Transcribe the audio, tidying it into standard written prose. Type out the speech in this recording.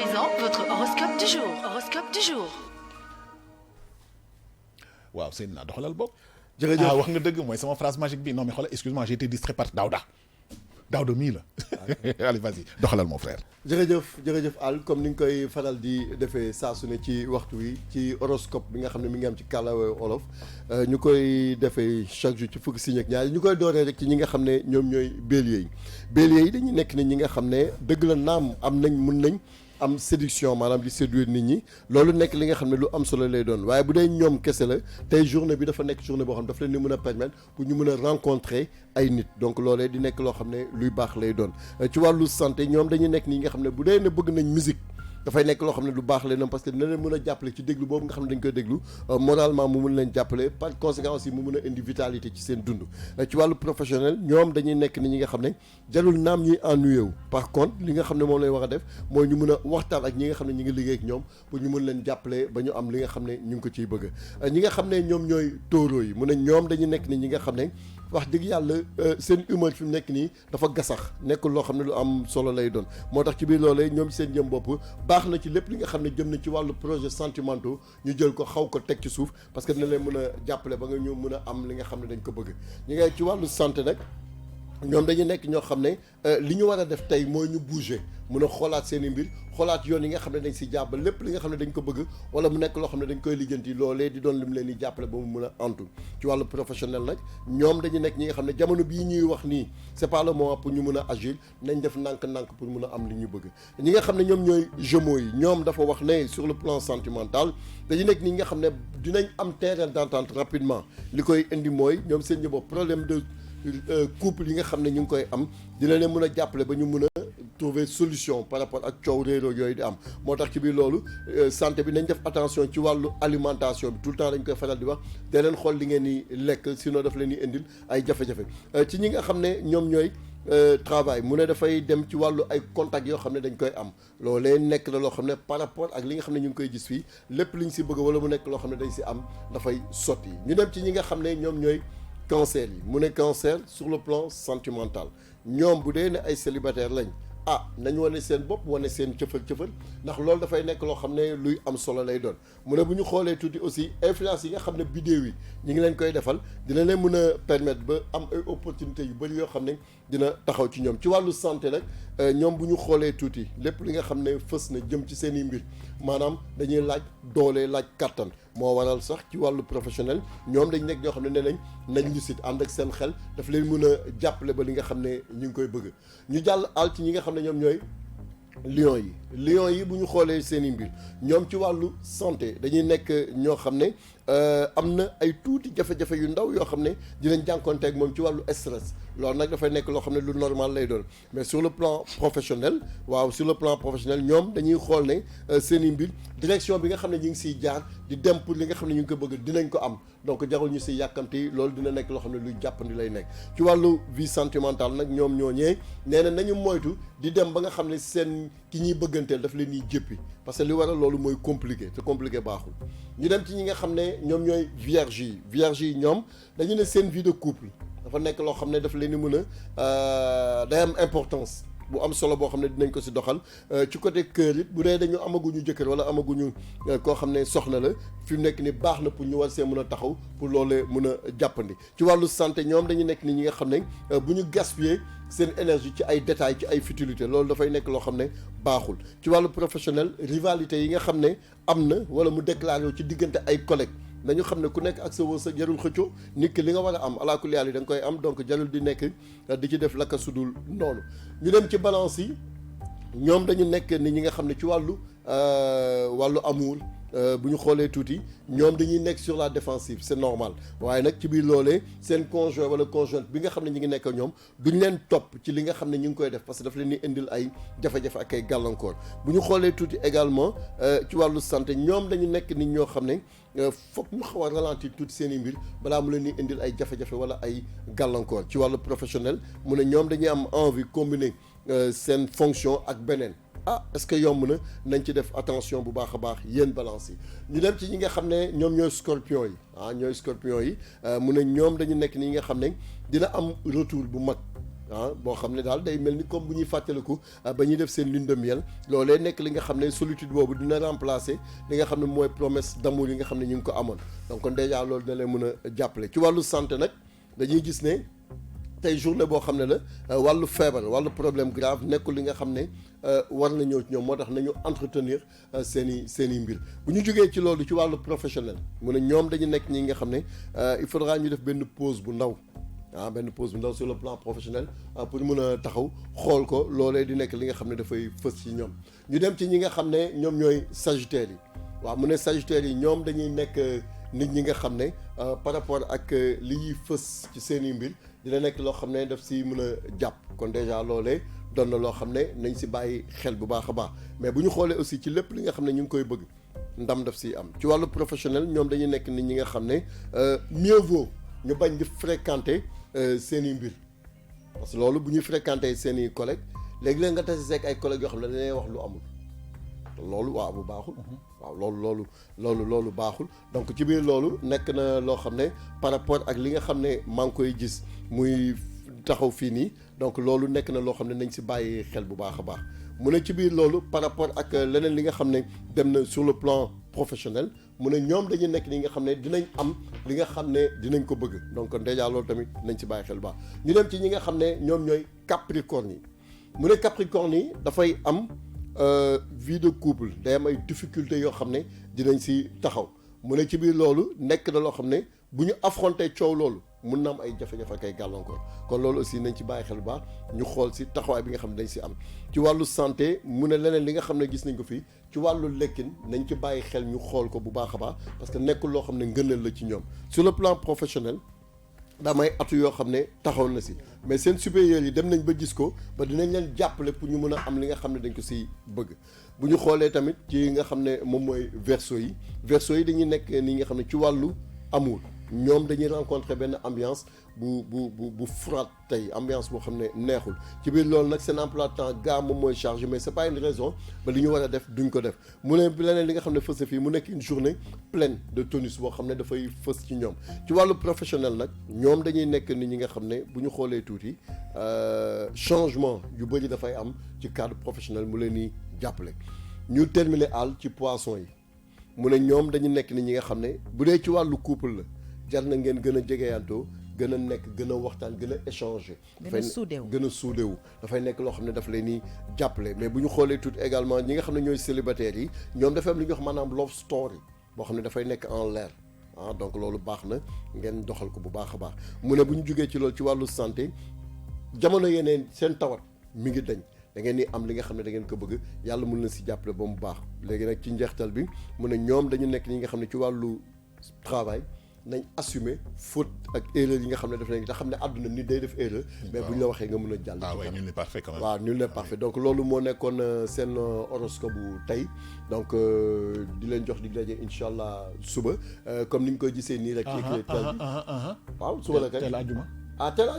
présent, votre horoscope du jour. Horoscope du jour. waaw sëñ naa doxalal bopp. jërëjëf wax nga dëgg mooy sama phrase magique bi non mais xoolal excuse-moi j'ai été distrait par Daouda mii la. allez vas-y doxalal mon frère. jërëjëf Al comme ni nga koy faral di defee saa su ne ci waxtu wi ci horoscope bi nga xam ne mi ngi am ci kàllaama olof ñu koy defee chaque jour ci fukki signe ak ñaar ñu koy dooree rek ci ñi nga xam ne ñoom ñooy bélier yi dañuy nekk ne ñi nga xam ne dëgg la naam am nañ mun nañ am séduction maanaam di séduire nit ñi loolu nekk li nga xam ne lu am solo lay doon waaye bu dee ñoom kese la tey journée bi dafa nekk journée boo xam ne dafa leen di mën a permettre pour ñu mën a rencontrer ay nit donc loolee di nekk loo xam ne luy baax lay doon ci wàllu santé ñoom dañuy nekk nii nga xam ne bu dee ne bëgg nañ musique dafay nekk loo xam ne lu baax leen parce que dina leen mën a jàppale ci déglu boobu nga xam ne dañ koy déglu moralement mu mun leen jàppale par conséquent aussi mu mun a indi vitalité ci seen dund ci wàllu professionnel ñoom dañuy nekk ni ñi nga xam ne jarul naam ñuy ennuyé wu par contre li nga xam ne moom lay war a def mooy ñu mun a waxtaan ak ñi nga xam ne ñi ngi liggéey ak ñoom pour ñu mun leen jàppale ba ñu am li nga xam ne ñu ngi ko ciy bëgg ñi nga xam ne ñoom ñooy tóoroo yi mu ne ñoom dañuy nekk ni ñi nga xam ne wax dëgg yàlla seen humeur fi mu nekk nii dafa gasax nekkul loo xam ne lu am solo lay doon moo tax ci biir loolee ñoom seen jëm bopp baax na ci lépp li nga xam ne jëm na ci wàllu projet sentimentaux ñu jël ko xaw ko teg ci suuf parce que dina leen mën a jàppale ba nga ñu mën a am li nga xam ne dañ ko bëgg ñi ngay ci wàllu santé nag ñoom dañu nekk ñoo xam ne li ñu war a def tey mooy ñu bouger mun a xoolaat seen i mbir xoolaat yoon yi nga xam ne dañ si jàpp lépp li nga xam ne dañ ko bëgg wala mu nekk loo xam ne dañ koy lijjanti loolee di doon lim leen di jàppale ba mu mun a antu ci wàllu professionnel nag ñoom dañu nekk ñi nga xam ne jamono bii ñuy wax nii c'est pas le moment pour ñu mun a agir nañ def ndànk-ndànk pour mun a am li ñu bëgg ñi nga xam ne ñoom ñooy Gémeaux yi ñoom dafa wax ne sur le plan sentimental dañu nekk ñi nga xam ne dinañ am terrain d'entente rapidement li koy indi mooy ñoom seen ñëbo problème de couple yi nga xam ne ñu ngi koy am dina leen mën a jàppale ba ñu mën a trouver solution par rapport ak coow réeroo yooyu di am moo tax ci biir loolu santé bi nañ def attention ci wàllu alimentation bi tout le temps dañ koy faral di wax da leen xool li ngeen di lekk sinon daf leen di indil ay jafe-jafe ci ñi nga xam ne ñoom ñooy travail mu ne dafay dem ci wàllu ay contacts yoo xam ne dañ koy am loolee nekk na loo xam ne par rapport ak li nga xam ne ñu ngi koy gis fii lépp li ñu si bëgg wala mu nekk loo xam ne dañ si am dafay sotti ñu dem ci ñi nga xam ne ñoom ñooy cancer yi mu ne cancer sur le plan sentimental ñoom bu dee ne ay célibataire lañ nañu wane seen bopp wane seen cëfal ndax loolu dafay nekk loo xam ne luy am solo lay doon mu ne bu ñu xoolee tuuti aussi influence yi nga xam ne bidéew yi ñu ngi leen koy defal dina leen mën a permettre ba am ay opportunités yu bëri yoo xam ne dina taxaw ci ñoom ci wàllu santé nag ñoom bu ñu xoolee tuuti lépp li nga xam ne fës na jëm ci seen i mbir maanaam dañuy laaj doole laaj kattan moo waral sax ci wàllu professionnel ñoom dañ nekk ñoo xam ne nee nañ lucide ànd ak seen xel daf leen mën a jàppale ba li nga xam ne ñu ngi koy bëgg ñu jàll àll ci ñi nga xam ne ñoom ñooy lion yi bu ñu xoolee seen i mbir ñoom ci wàllu santé dañuy nekk ñoo xam ne am na ay tuuti jafe-jafe yu ndaw yoo xam ne dinañ jànkonteeg moom ci wàllu stress loolu nag dafay nekk loo xam ne lu normal lay doon mais sur le plan professionnel ñoom dañuy xool ne seen i mbir direction bi nga xam ne ñu ngi siy jaar di dem pour li nga xam ne ñu ngi ko bëgg dinañ ko am donc jarul ñu si yàkkamti loolu dina nekk loo xam ne luy jàppandi lay nekk ci wàllu vie sentimentale nag ñoom ñooñee nee na nañu moytu di dem ba nga xam ne seen ki ñuy bëgganteel daf leen ñuy jéppi parce que li waral loolu mooy compliqué te compliqué baaxul ñu dem ci ñi nga xam ne ñoom ñooy vierge yi ñoom dañu ne seen vie de couple dafa nekk loo xam ne daf leen di mën a day am importance bu am solo boo xam ne dinañ ko si doxal ci côté kër it bu dee dañu amaguñu jëkkër wala amaguñu koo xam ne soxna la fi mu nekk ni baax na pour ñu war see mën a taxaw pour loolee mën a jàppandi ci wàllu santé ñoom dañu nekk ni ñi nga xam ne bu ñu gaspiller seen énergie ci ay détails ci ay futilité loolu dafay nekk loo xam ne baaxul ci wàllu professionnel rivalité yi nga xam ne am na wala mu déclaré ci diggante ay collègues nañu xam ne ku nekk ak sa wërsëg jarul xëccoo nit ki li nga war a am alaakulli yàlla yi da nga koy am donc jarul di nekk di ci def laka sudul noonu ñu dem ci balance yi ñoom dañu nekk ni ñi nga xam ne ci wàllu amour bu ñu xoolee tuuti ñoom dañuy nekk sur la défensive c'est normal waaye nag ci biir loolee seen conjoint wala conjointe bi nga xam ne ñi ngi nekk ak ñoom duñ leen topp ci li nga xam ne ñu ngi koy def parce que daf leen di indil ay jafe-jafe ak ay gàllankoor bu ñu xoolee tuuti également ci wàllu santé ñoom dañu nekk nit ñoo xam ne foog ñu xaw a ralentir tuuti seen i mbir balaa mu leen di indil ay jafe-jafe wala ay gàllankoor ci wàllu professionnel mu ne ñoom dañuy am envie combiner seen fonction ak beneen est-ce que yomb na nañ ci def attention bu baax a baax yéen balance yi ñu dem ci ñi nga xam ne ñoom ñooy scorpion yi mu ne ñoom dañu nekk ni nga xam ne dina am retour bu mag boo xam ne daal day mel ni comme bu ñuy fàttaliku ba ñuy def seen lune de miel loolee nekk li nga xam ne solitude boobu dina remplacer li nga xam ne mooy promesse d'amour yi nga xam ne ñu ngi ko amoon donc kon déjà loolu dina leen mën a jàppale ci wàllu santé nag dañuy gis ne tey journée boo xam ne la wàllu feebar wàllu problème grave nekkul li nga xam ne war na ñëw ci ñoom moo tax nañu entretenir seen i mbir bu ñu jógee ci loolu ci wàllu professionnel mu ne ñoom dañu nekk ñi nga xam ne il faudra ñu def benn pause bu ndaw benn pause bu ndaw sur le plan professionnel pour mën a taxaw xool ko loolee di nekk li nga xam ne dafay fës ci ñoom ñu dem ci ñi nga xam ne ñoom ñooy sagittaires yi waaw mu ne sagittaires yi ñoom dañuy nekk nit ñi nga xam ne par rapport ak li ñuy fës ci seen i mbir dina nekk loo xam ne daf si mën a jàpp kon déjà loolee doon na loo xam ne nañ si bàyyi xel bu baax a baax mais bu ñu xoolee aussi ci lépp li nga xam ne ñu ngi koy bëgg ndam daf siy am ci wàllu professionnel ñoom dañuy nekk nit ñi nga xam ne mieux vaut ñu bañ di fréquenter seen i mbir parce que loolu bu ñuy fréquenter seen i collègues léegi-léeg nga tase seeg ay collègues yoo xam ne dañuy wax lu amul loolu waaw bu baaxul waaw loolu baaxul donc ci biir loolu nekk na loo xam ne par rapport ak li nga xam ne maa ngi koy gis muy taxaw fii nii donc loolu nekk na loo xam ne nañ si bàyyi xel bu baax a baax mu ne ci biir loolu par rapport ak leneen li nga xam ne dem na sur le plan professionnel mu ne ñoom dañuy nekk li nga xam ne dinañ am li nga xam ne dinañ ko bëgg donc déjà loolu tamit nañ si bàyyi xel bu baax ñu dem ci ñi nga xam ne ñoom ñooy capricorne yi mu ne capricorne yi dafay am vie de couple day am ay difficultés yoo xam ne dinañ si taxaw mu ne ci biir loolu nekk na loo xam ne bu ñu affronter coow loolu mun na am ay jafe-jafe ak ay gàllankoor kon loolu aussi nañ ci bàyyi xel bu baax ñu xool si taxawaay bi nga xam ne dañ si am ci wàllu santé mu ne leneen li nga xam ne gis nañ ko fii ci wàllu lekkin nañ ci bàyyi xel ñu xool ko bu baax a baax parce que nekkul loo xam ne ngëneel la ci ñoom sur le plan professionnel damay atu yoo xam ne taxaw na si mais seen supérieurs yi dem nañ ba gis ko ba dinañ leen jàppale pour ñu mën a am li nga xam ne dañ ko si bëgg bu ñu xoolee tamit ci nga xam ne moom mooy verseau yi dañuy nekk ni nga xam ne ci wàllu amour ñoom dañuy rencontrer benn ambiance bu froide tey ambiance boo xam ne neexul ci biir loolu nag seen emploi de temps gaa moom mooy chargé mais c'est pas une raison ba li ñu war a def duñ ko def mu ne leneen li nga xam ne fës na fii mu nekk une journée pleine de tonus boo xam ne dafay fës ci ñoom ci wàllu professionnel nag ñoom dañuy nekk nit ñi nga xam ne bu ñu xoolee tuuti changement yu bëri dafay am ci cadre professionnel mu leen di jàppale ñu terminer àll ci poisson yi mu ne ñoom dañu nekk nit ñi nga xam ne bu dee ci wàllu couple la jar na ngeen gën a jegeyantoo gën a nekk gën a waxtaan gën a échanger gën a suudewu dafay nekk loo xam ne daf leen ni jàppale mais bu ñu xoolee tout également ñi nga xam ne ñooy célibataires yi ñoom dafay am li ñuy wax maanaam love story boo xam ne dafay nekk en l'air donc loolu baax na ngeen doxal ko bu baax a baax mu ne bu ñu jógee ci loolu ci wàllu santé jamono yeneen seen tawat mi ngi dañ da ngeen di am li nga xam ne da ngeen ko bëgg yàlla mën na si jàppale ba mu baax léegi nag ci njeextal bi mu ne ñoom dañu nekk ñi nga xam ne ci wàllu travail nañ assumer faute ak erreur yi nga xam ne daf nañ te xam ne àdduna nit day def erreur mais bu ñu la waxee nga mën a jàll waaw nul n'est parfait quand même waaw nul n'est parfait donc loolu moo nekkoon seen horoscope bu tey donc di leen jox dig daje incha allah suba comme ni ñu koy gisee nii rek waaw suba la kay teel àjjuma teel